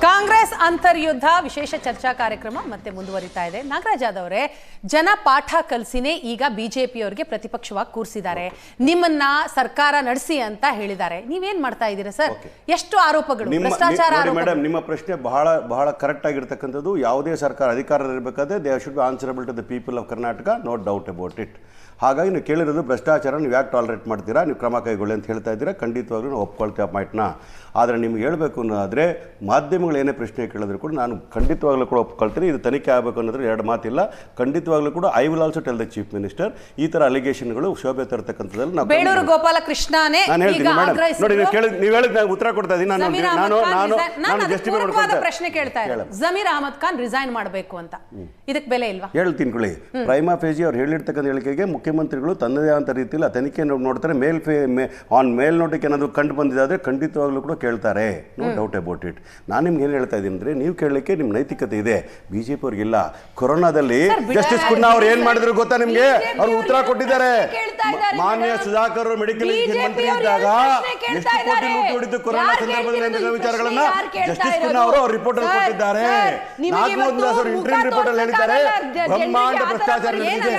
ಕಾಂಗ್ರೆಸ್ ಅಂತರ್ಯುದ್ಧ ವಿಶೇಷ ಚರ್ಚಾ ಕಾರ್ಯಕ್ರಮ ಮತ್ತೆ ಮುಂದುವರಿತಾ ಇದೆ. ನಾಗರಾಜ್ ಅವರೇ, ಜನ ಪಾಠ ಕಲಿಸಿನೇ ಈಗ ಬಿಜೆಪಿಯವರಿಗೆ ಪ್ರತಿಪಕ್ಷವಾಗಿ ಕೂರಿಸಿದ್ದಾರೆ, ನಿಮ್ಮನ್ನ ಸರ್ಕಾರ ನಡೆಸಿ ಅಂತ ಹೇಳಿದ್ದಾರೆ. ನೀವೇನ್ ಮಾಡ್ತಾ ಇದ್ದೀರಾ ಸರ್? ಎಷ್ಟು ಆರೋಪಗಳು, ಭ್ರಷ್ಟಾಚಾರ ಆರೋಪ. ಮೇಡಮ್, ನಿಮ್ಮ ಪ್ರಶ್ನೆ ಬಹಳ ಬಹಳ ಕರೆಕ್ಟ್ ಆಗಿರ್ತಕ್ಕಂಥದ್ದು. ಯಾವುದೇ ಸರ್ಕಾರ ಅಧಿಕಾರದಲ್ಲಿರಬೇಕಾದ್ರೆ they should be answerable to the people of Karnataka, no doubt about it. ಹಾಗಾಗಿ ನೀವು ಕೇಳಿರೋದು ಭ್ರಷ್ಟಾಚಾರ ನೀವು ಯಾಕೆ ಟಾಲರೇಟ್ ಮಾಡ್ತೀರಾ, ನೀವು ಕ್ರಮ ಕೈಗೊಳ್ಳಿ ಅಂತ ಹೇಳ್ತಾ ಇದ್ದೀರಾ. ಖಂಡಿತವಾಗ್ಲೂ ನಾವು ಒಪ್ಕೊಳ್ತೀವಿ ಆ ಪಾಯಿಂಟ್ನ. ಆದರೆ ನಿಮ್ಗೆ ಹೇಳಬೇಕು ಅನ್ನೋದಾದರೆ ಮಾಧ್ಯಮಗಳು ಏನೇ ಪ್ರಶ್ನೆ ಕೇಳಿದ್ರು ಕೂಡ ನಾನು ಖಂಡಿತವಾಗ್ಲೂ ಕೂಡ ಒಪ್ಕೊಳ್ತೀನಿ. ಇದು ತನಿಖೆ ಆಗಬೇಕು ಅನ್ನೋದ್ರೆ ಎರಡು ಮಾತಿಲ್ಲ. ಖಂಡಿತವಾಗ್ಲೂ ಕೂಡ I will also tell the chief minister ಈ ಥರ ಅಲಿಗೇಷನ್ಗಳು ಶೋಭೆ ತರ್ತಕ್ಕಂಥದ್ದಲ್ಲಿ ನಾವು ಬೇಳೂರು ಗೋಪಾಲಕೃಷ್ಣನೇ ನಾನು ಹೇಳ್ತೀನಿ ಮೇಡಮ್. ನೋಡಿ, ನೀವು ಹೇಳಿದ ನಾನು ಉತ್ತರ ಕೊಡ್ತಾ ಇದ್ದೀನಿ. ನಾನು ಜಸ್ಟಿಫೈ ಮಾಡ್ಕೊಂಡು ಪ್ರಶ್ನೆ ಕೇಳ್ತಾ ಇದ್ದೀನಿ. ಜಮೀರ್ ಅಹಮದ್ ಖಾನ್ ರಿಸೈನ್ ಮಾಡಬೇಕು ಅಂತ, ಇದಕ್ಕೆ ಬೆಲೆ ಇಲ್ವಾ? ಹೇಳ್ತೀನಿ ಕೊಳ್ಳಿ. ಪ್ರೈಮಾ ಫೇಜಿ ಅವ್ರು ಹೇಳಿರ್ತಕ್ಕಂಥ ಹೇಳಿಕೆಗೆ ಮುಖ್ಯಮಂತ್ರಿಗಳು ತನ್ನದೇ ಆದ ರೀತಿಯಲ್ಲಿ ಆ ತನಿಖೆ ನೋಡ್ತಾರೆ. ಮೇಲ್ನೋಟಕ್ಕೆ ಏನಾದರೂ ಕಂಡು ಬಂದಿದ್ದಾದರೆ ಖಂಡಿತವಾಗ್ಲೂ ಕೂಡ ಕೇಳ್ತಾರೆ, ನೋ ಡೌಟ್ ಅಬೌಟ್ ಇಟ್. ನಾನು ನಿಮ್ಗೆ ಏನು ಹೇಳ್ತಾ ಇದ್ದೀನಿ ಅಂದರೆ, ನೀವು ಕೇಳಲಿಕ್ಕೆ ನಿಮ್ಮ ನೈತಿಕತೆ ಇದೆ, ಬಿಜೆಪಿ ಅವ್ರಿಗಿಲ್ಲ. ಕೊರೋನಾದಲ್ಲಿ ಜಸ್ಟಿಸ್ ಕುನ್ನಾ ಅವ್ರು ಏನ್ ಮಾಡಿದ್ರು ಗೊತ್ತಾ ನಿಮ್ಗೆ? ಅವ್ರು ಉತ್ತರ ಕೊಟ್ಟಿದ್ದಾರೆ. ಮಾನ್ಯ ಸುಧಾಕರ್ ಅವರು ಮೆಡಿಕಲ್ ಮಂತ್ರಿ ಇದ್ದಾಗ ಎಷ್ಟು ಕೋಟಿ ಲೂಟಿ ಹೊಡಿತು ಕೊರೋನಾ ಸಂದರ್ಭದಲ್ಲಿ ಅಂತ ವಿಚಾರಗಳನ್ನ ಜಸ್ಟಿಸ್ ಕುನ್ನಾ ಅವರು ಅವ್ರ ರಿಪೋರ್ಟ್ ಅಲ್ಲಿ ಕೊಟ್ಟಿದ್ದಾರೆ. ನಾಗಮೋಹನ್ ದಾಸ್ ಅವರು ಇಂಟರ್ವ್ಯೂ ರಿಪೋರ್ಟ್ ಅಲ್ಲಿ ಹೇಳಿದ್ದಾರೆ, ಬ್ರಹ್ಮಾಂಡ ಭ್ರಷ್ಟಾಚಾರ ನಡೆದಿದೆ.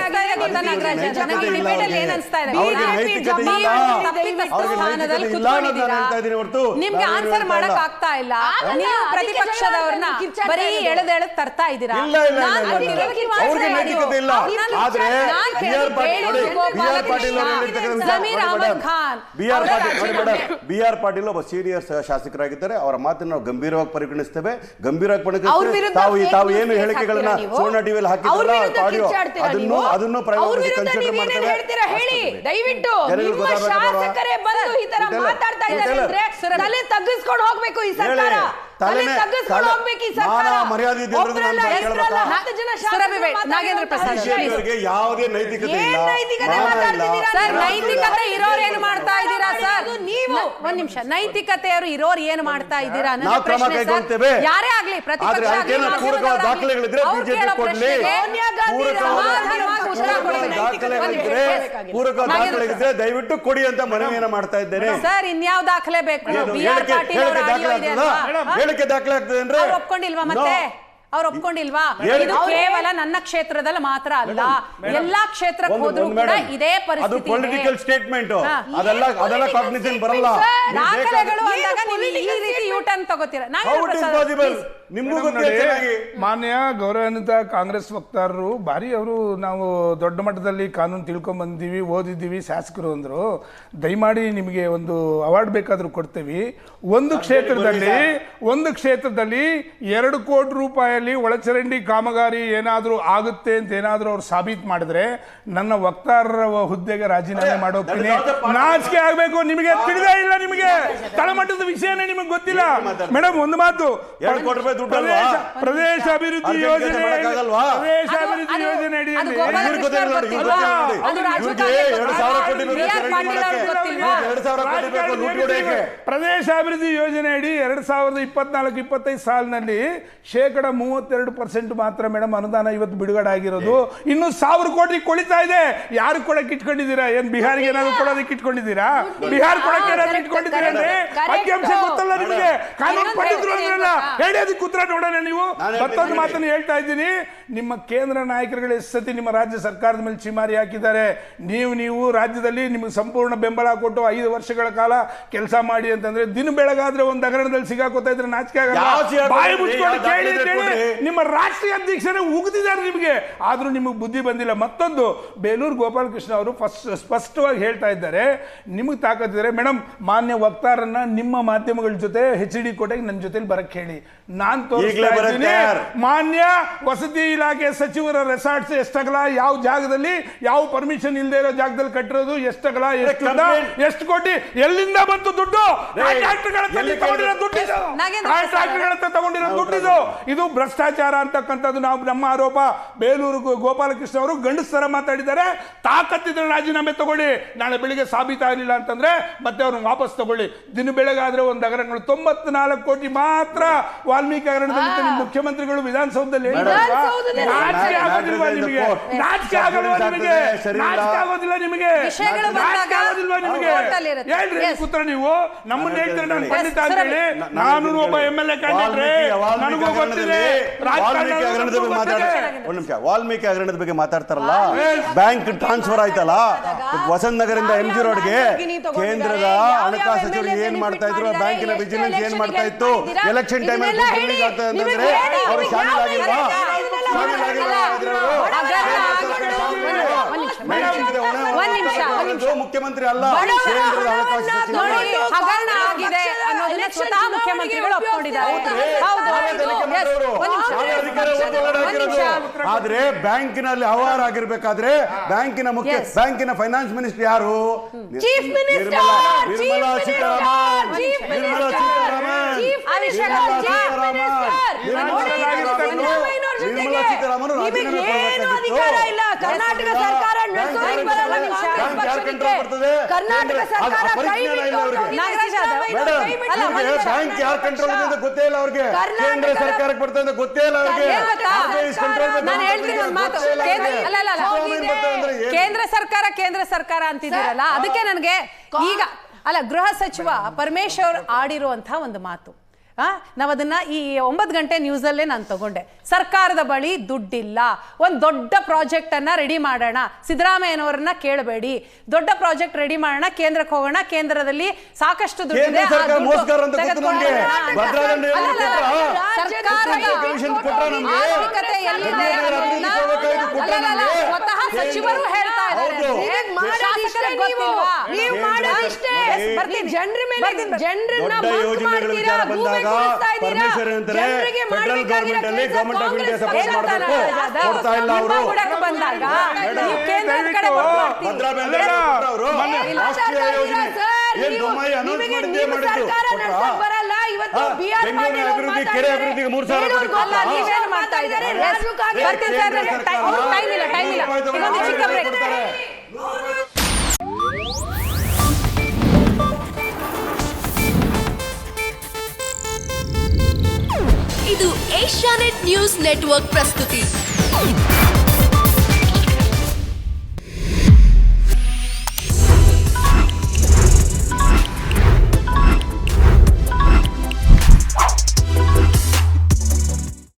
ನಿಮ್ಗೆ ಆನ್ಸರ್ ಮಾಡಕ್ ಆಗ್ತಾ ಇಲ್ಲ. ನೀವು ಪ್ರತಿಪಕ್ಷದವ್ರನ್ನ ಬರೀ ಎಳೆದೆಳೆದು ತರ್ತಾ ಇದ್ದೀರಾ. ಜಮೀರ್ ಅಹಮದ್ ಖಾನ್, ಬಿ ಆರ್ ಪಾಟೀಲ್ ಒಬ್ಬ ಸೀನಿಯರ್ ಶಾಸಕರಾಗಿದ್ದಾರೆ. ಅವರ ಮಾತನ್ನು ನಾವು ಗಂಭೀರವಾಗಿ ಪರಿಗಣಿಸ್ತೇವೆ. ಗಂಭೀರವಾಗಿ ಪರಿಗಣಿಸ್ತೇವೆ. ತಾವು ಏನು ಹೇಳಿಕೆಗಳನ್ನ ಸುವರ್ಣ ಟಿವಿಯಲ್ಲಿ ಹಾಕಿದ್ರಲ್ಲ ಆಡಿಯೋ, ಅದನ್ನು ಕನ್ಸಿಡರ್ ಮಾಡ್ತೇವೆ. ದಯವಿಟ್ಟು ಶಾಸಕರೇ ಬಂದು ಈ ತರ ಮಾತಾಡ್ತಾ ಇದ್ದಾರೆ, ತಲೆ ತಗ್ಗಿಸ್ಕೊಂಡು ಹೋಗ್ಬೇಕು ಈ ಸರ್ಕಾರ. ಯಾವುದೇ ನೈತಿಕತೆ ನೈತಿಕತೆ ಇರೋರು ಏನು ಮಾಡ್ತಾ ಇದ್ದೀರಾ ಸರ್? ನೀವು ಒಂದ್ ನಿಮಿಷ, ನೈತಿಕತೆಯವರು ಇರೋರು ಏನು ಮಾಡ್ತಾ ಇದ್ದೀರಾ? ಯಾರೇ ಆಗ್ಲಿ ಪ್ರತಿಪಕ್ಷ ದಯವಿಟ್ಟು ಕೊಡಿ ಅಂತ ಮನವಿಯನ್ನ ಮಾಡ್ತಾ ಇದ್ದೇನೆ ಸರ್. ಇನ್ಯಾವ ದಾಖಲೆ ಬೇಕು? ಹೇಳಿಕೆ ದಾಖಲೆ ಆಗ್ತದೆ ಅಂದ್ರೆ ಒಪ್ಕೊಂಡಿಲ್ವಾ? ಮತ್ತೆ ಅವ್ರು ಒಪ್ಕೊಂಡಿಲ್ವಾ? ಇದು ಕೇವಲ ನನ್ನ ಕ್ಷೇತ್ರದಲ್ಲಿ ಮಾತ್ರ ಅಲ್ಲ, ಎಲ್ಲಾ ಕ್ಷೇತ್ರಕ್ಕೆ ಹೋದ್ರೂ ಕೂಡ ಇದೇ ಪರಿಸ್ಥಿತಿ. ಪೊಲಿಟಿಕಲ್ ಸ್ಟೇಟ್ಮೆಂಟ್ ಅದೆಲ್ಲ ಕಾಗ್ನಿಷನ್ ಬರಲ್ಲ. ದಾಖಲೆಗಳು ಅಂದಾಗ ನೀವು ಈ ರೀತಿ ಯೂ ಟರ್ನ್ ತಗೋತೀರಾ? ಮಾನ್ಯ ಗೌರವಾನ್ವಿತ ಕಾಂಗ್ರೆಸ್ ವಕ್ತಾರರು ಬಾರಿ ಅವರು ನಾವು ದೊಡ್ಡ ಮಟ್ಟದಲ್ಲಿ ಕಾನೂನು ತಿಳ್ಕೊಂಡ್ ಬಂದಿವಿ, ಓದಿದ್ದೀವಿ, ಶಾಸಕರು ಅಂದ್ರು. ದಯಮಾಡಿ ನಿಮಗೆ ಒಂದು ಅವಾರ್ಡ್ ಬೇಕಾದ್ರೂ ಕೊಡ್ತೀವಿ. ಒಂದು ಕ್ಷೇತ್ರದಲ್ಲಿ 2 ಕೋಟಿ ರೂಪಾಯಿಯಲ್ಲಿ ಒಳಚರಂಡಿ ಕಾಮಗಾರಿ ಏನಾದ್ರೂ ಆಗುತ್ತೆ ಅಂತ ಏನಾದ್ರೂ ಅವ್ರು ಸಾಬೀತು ಮಾಡಿದ್ರೆ ನನ್ನ ವಕ್ತಾರರ ಹುದ್ದೆಗೆ ರಾಜೀನಾಮೆ ಮಾಡೋಗ್ತೀನಿ. ನಾಚಿಕೆ ಆಗ್ಬೇಕು. ನಿಮಗೆ ತಿಳಿದೇ ಇಲ್ಲ, ನಿಮಗೆ ತಳಮಟ್ಟದ ವಿಷಯನೇ ನಿಮಗೆ ಗೊತ್ತಿಲ್ಲ. ಮೇಡಮ್, ಒಂದು ಮಾತು, ಪ್ರದೇಶ ಅಭಿವೃದ್ಧಿ ಯೋಜನೆ ಅಡಿಯಲ್ಲಿ ಪ್ರದೇಶ ಅಭಿವೃದ್ಧಿ ಯೋಜನೆ ಅಡಿ 2024-25 ಸಾಲಿನಲ್ಲಿ 32% ಮಾತ್ರ ಮೇಡಮ್ ಅನುದಾನ ಇವತ್ತು ಬಿಡುಗಡೆ ಆಗಿರೋದು. ಇನ್ನು 1000 ಕೋಟಿ ಕೊಳಿತಾ ಇದೆ. ಯಾರು ಕೊಡಕ್ಕೆ ಇಟ್ಕೊಂಡಿದ್ದೀರಾ? ಏನ್ ಬಿಹಾರಿಗೆ ಏನಾದ್ರು ಕೊಡೋದಕ್ಕೆ ಇಟ್ಕೊಂಡಿದ್ದೀರಾ? ಬಿಹಾರ ಕೊಡಕ್ಕೆ ಏನಾದ್ರು ಇಟ್ಕೊಂಡಿದ್ದೀರಾ ಅಂದ್ರೆ ಅಂಕಿಅಂಶ ಗೊತ್ತಲ್ಲ ನಿಮಗೆ. ಕಾನೂನು ಪಂಡಿತರು ಅಂದ್ರಲ್ಲ, ಹೇಳಿ ಅದಕ್ಕೆ ಉತ್ತರ ನೋಡೋಣ. ನೀವು ಮತ್ತೊಂದು ಮಾತನ್ನು ಹೇಳ್ತಾ ಇದ್ದೀನಿ, ನಿಮ್ಮ ಕೇಂದ್ರ ನಾಯಕರುಗಳು ಎಷ್ಟು ಸತಿ ನಿಮ್ಮ ರಾಜ್ಯ ಸರ್ಕಾರದ ಮೇಲೆ ಚಿಮಾರಿ ಹಾಕಿದ್ದಾರೆ. ನೀವು ರಾಜ್ಯದಲ್ಲಿ ನಿಮಗೆ ಸಂಪೂರ್ಣ ಬೆಂಬಲ ಕೊಟ್ಟು 5 ವರ್ಷಗಳ ಕಾಲ ಕೆಲಸ ಮಾಡಿ ಅಂತಂದ್ರೆ ದಿನ ಬೆಳಗಾದ್ರೆ ಒಂದು ಹಗರಣದಲ್ಲಿ ಸಿಗಾಕೋತಾ ಇದ್ರೆ ನಾಚಿಕೆ ಆಗಲ್ಲ. ಬಾಯಿ ಮುಚ್ಕೊಂಡು ಕೇಳಿ ನಿಮ್ಮ ರಾಷ್ಟ್ರೀಯ ಅಧ್ಯಕ್ಷರೇ ಉಗಿದಿದ್ದಾರೆ ನಿಮಗೆ, ಆದ್ರೂ ನಿಮಗೆ ಬುದ್ಧಿ ಬಂದಿಲ್ಲ. ಮತ್ತೊಂದು, ಬೇಲೂರು ಗೋಪಾಲಕೃಷ್ಣ ಅವರು ಸ್ಪಷ್ಟವಾಗಿ ಹೇಳ್ತಾ ಇದ್ದಾರೆ, ನಿಮಗೆ ತಾಕತ್ತಿದ್ದಾರೆ ಮೇಡಮ್, ಮಾನ್ಯ ವಕ್ತಾರನ್ನ ನಿಮ್ಮ ಮಾಧ್ಯಮಗಳ ಜೊತೆ HD ಕೋಟೆಗೆ ನನ್ನ ಜೊತೆಲಿ ಬರಕ್ಕೆ ಹೇಳಿ. ನಾನು ತೋರಿಸ್ತಾ ಇದ್ದೀನಿ, ಮಾನ್ಯ ವಸತಿ ಇಲಾಖೆ ಸಚಿವರ ರೆಸಾರ್ಟ್ಸ್ ಎಷ್ಟಗಲ, ಯಾವ ಜಾಗದಲ್ಲಿ, ಯಾವ ಪರ್ಮಿಷನ್ ಇಲ್ಲದೆ ಇರೋ ಜಾಗದಲ್ಲಿ ಕಟ್ಟಿರೋದು, ಎಷ್ಟಗಲ, ಎಷ್ಟು ಕೋಟಿ, ಎಲ್ಲಿಂದ ಬಂತು ದುಡ್ಡು? ತಗೊಂಡಿರೋ ದುಡ್ಡಿದು ಇದು ಭ್ರಷ್ಟಾಚಾರ ಅಂತಕ್ಕಂಥದ್ದು ನಮ್ಮ ಆರೋಪ. ಬೇಲೂರು ಗೋಪಾಲಕೃಷ್ಣ ಅವರು ಗಂಡಸ್ತರ ಮಾತಾಡಿದ್ದಾರೆ. ತಾಕತ್ತಿದ್ರೆ ರಾಜೀನಾಮೆ ತಗೊಳ್ಳಿ, ನಾಳೆ ಬೆಳಿಗ್ಗೆ ಸಾಬೀತಾಗಲಿಲ್ಲ ಅಂತಂದ್ರೆ ಮತ್ತೆ ಅವ್ರನ್ನ ವಾಪಸ್ ತಗೊಳ್ಳಿ. ದಿನ ಬೆಳಗಾದ್ರೆ ಒಂದು ಹಗರಣಗಳು 94 ಕೋಟಿ ಮಾತ್ರ ವಾಲ್ಮೀಕಿ ಹಗರಣದಲ್ಲಿ ನಿಮ್ಮ ಮುಖ್ಯಮಂತ್ರಿಗಳು ವಿಧಾನಸೌಧದಲ್ಲಿ ನಾಚಿಕೆ ಆಗೋದಿಲ್ವಾ ನಿಮಗೆ? ನಾಚಿಕೆ ಆಗೋದಿಲ್ವಾ ನಿಮಗೆ? ನಾಚಿಕೆ ಆಗೋದಿಲ್ಲ ನಿಮಗೆ? ವಿಷಯಗಳು ನಾಚಿಕೆ ಆಗೋದಿಲ್ವಾ ನಿಮಗೆ? ಕೋರ್ಟಲ್ಲಿರುತ್ತೆ. ಹೇಳ್ರಿ ಕೂತ್ರ ನೀವು ನಮ್ಮನ್ನ ಹೇಳ್ತೀರ ನಾನು ಪಂಡಿತ ಅಂತ ಹೇಳಿ. ನಾನು ಒಬ್ಬ MLA ಕ್ಯಾಂಡಿಡೇಟ್, ನನಗೂ ಗೊತ್ತಿದೆ ವಾಲ್ಮೀಕಿ ಹಗರಣದ ಬಗ್ಗೆ ಒಂದು ನಿಮಿಷ. ವಾಲ್ಮೀಕಿ ಹಗರಣದ ಬಗ್ಗೆ ಮಾತಾಡ್ತಾರಲ್ಲ, ಬ್ಯಾಂಕ್ ಟ್ರಾನ್ಸ್ಫರ್ ಆಯ್ತಲ್ಲ ವಸಂತ ನಗರಿಂದ MG ರೋಡ್ಗೆ, ಕೇಂದ್ರದ ಹಣಕಾಸು ಸಚಿವರು ಏನ್ ಮಾಡ್ತಾ ಇದ್ರು, ಬ್ಯಾಂಕಿನ ವಿಜಿಲೆನ್ಸ್ ಏನ್ ಮಾಡ್ತಾ ಇತ್ತು, ಎಲೆಕ್ಷನ್ ಟೈಮ್ ಅಲ್ಲಿ ರಿಲೀಸ್ ಆಗ್ತದೆ ಅಂತಂದ್ರೆ ಅವರು ಶಾಮೀಲಾಗಿಲ್ವಾ? ಮುಖ್ಯಮಂತ್ರಿ ಅಲ್ಲ, ಕೇಂದ್ರದ ಹಣಕಾಸು ಸಚಿವರು. ಹಗರಣ ಆಗಿದೆ ಅನ್ನೋದನ್ನ ಸ್ವತಃ ಮುಖ್ಯಮಂತ್ರಿಗಳು ಒಪ್ಪಿಕೊಂಡಿದ್ದಾರೆ. ಆದ್ರೆ ಬ್ಯಾಂಕಿನಲ್ಲಿ ಅವ್ಯವಹಾರ ಆಗಿರ್ಬೇಕಾದ್ರೆ ಬ್ಯಾಂಕಿನ ಫೈನಾನ್ಸ್ ಮಿನಿಸ್ಟರ್ ಯಾರು? ನಿರ್ಮಲಾ ಸೀತಾರಾಮನ್. ಕರ್ನಾಟಕ ಸರ್ಕಾರ ಬ್ಯಾಂಕ್ ಯಾರ ಕಂಟ್ರೋಲ್ ಇದೆ ಗೊತ್ತೇ ಇಲ್ಲ ಅವ್ರಿಗೆ. ಕೇಂದ್ರ ಸರ್ಕಾರಕ್ಕೆ ಬರ್ತದೆ ಗೊತ್ತೇ ಇಲ್ಲ ಅವ್ರಿಗೆ. ಕೇಂದ್ರ ಸರ್ಕಾರ ಅಂತಿದ್ದೀರಲ್ಲ, ಅದಕ್ಕೆ ನನಗೆ ಈಗ ಗೃಹ ಸಚಿವ ಪರಮೇಶ್ವರ್ ಆಡಿರುವಂತಹ ಒಂದು ಮಾತು, ನಾವು ಅದನ್ನ ಈ 9 ಗಂಟೆ ನ್ಯೂಸಲ್ಲೇ ನಾನು ತಗೊಂಡೆ. ಸರ್ಕಾರದ ಬಳಿ ದುಡ್ಡಿಲ್ಲ, ಒಂದು ದೊಡ್ಡ ಪ್ರಾಜೆಕ್ಟ್ ಅನ್ನ ರೆಡಿ ಮಾಡೋಣ, ಸಿದ್ದರಾಮಯ್ಯನವರನ್ನ ಕೇಳಬೇಡಿ, ದೊಡ್ಡ ಪ್ರಾಜೆಕ್ಟ್ ರೆಡಿ ಮಾಡೋಣ, ಕೇಂದ್ರಕ್ಕೆ ಹೋಗೋಣ, ಕೇಂದ್ರದಲ್ಲಿ ಸಾಕಷ್ಟು ದುಡ್ಡಿದೆ, ಸ್ವತಃ ಸಚಿವರು ಹೇಳ್ತಾ ಪರಮೇಶ್ವರ್ ಅಂತಾರೆ ಫೆಡರಲ್ ಗವರ್ಮೆಂಟ್ ಅಲ್ಲಿ ಗವರ್ಮೆಂಟ್ ಆಫ್ ಇಂಡಿಯಾ ಸಪೋರ್ಟ್ ಮಾಡಬೇಕು, ಕೊಡ್ತಾ ಇಲ್ಲ ಅವರು. ರಾಷ್ಟ್ರೀಯ ಯೋಜನೆ ಏನ್ ಬೊಮ್ಮಾಯಿ ಅನೌನ್ಸ್ ಮಾಡಿದ್ದೇ ಮಾಡಿದ್ದು ಬೆಂಗಳೂರಿನ ಅಭಿವೃದ್ಧಿ, ಕೆರೆ ಅಭಿವೃದ್ಧಿಗೆ 3,000 ಕೋಟಿ ಇದು ಏಷ್ಯಾನೆಟ್ ನ್ಯೂಸ್ ನೆಟ್ವರ್ಕ್ ಪ್ರಸ್ತುತಿ.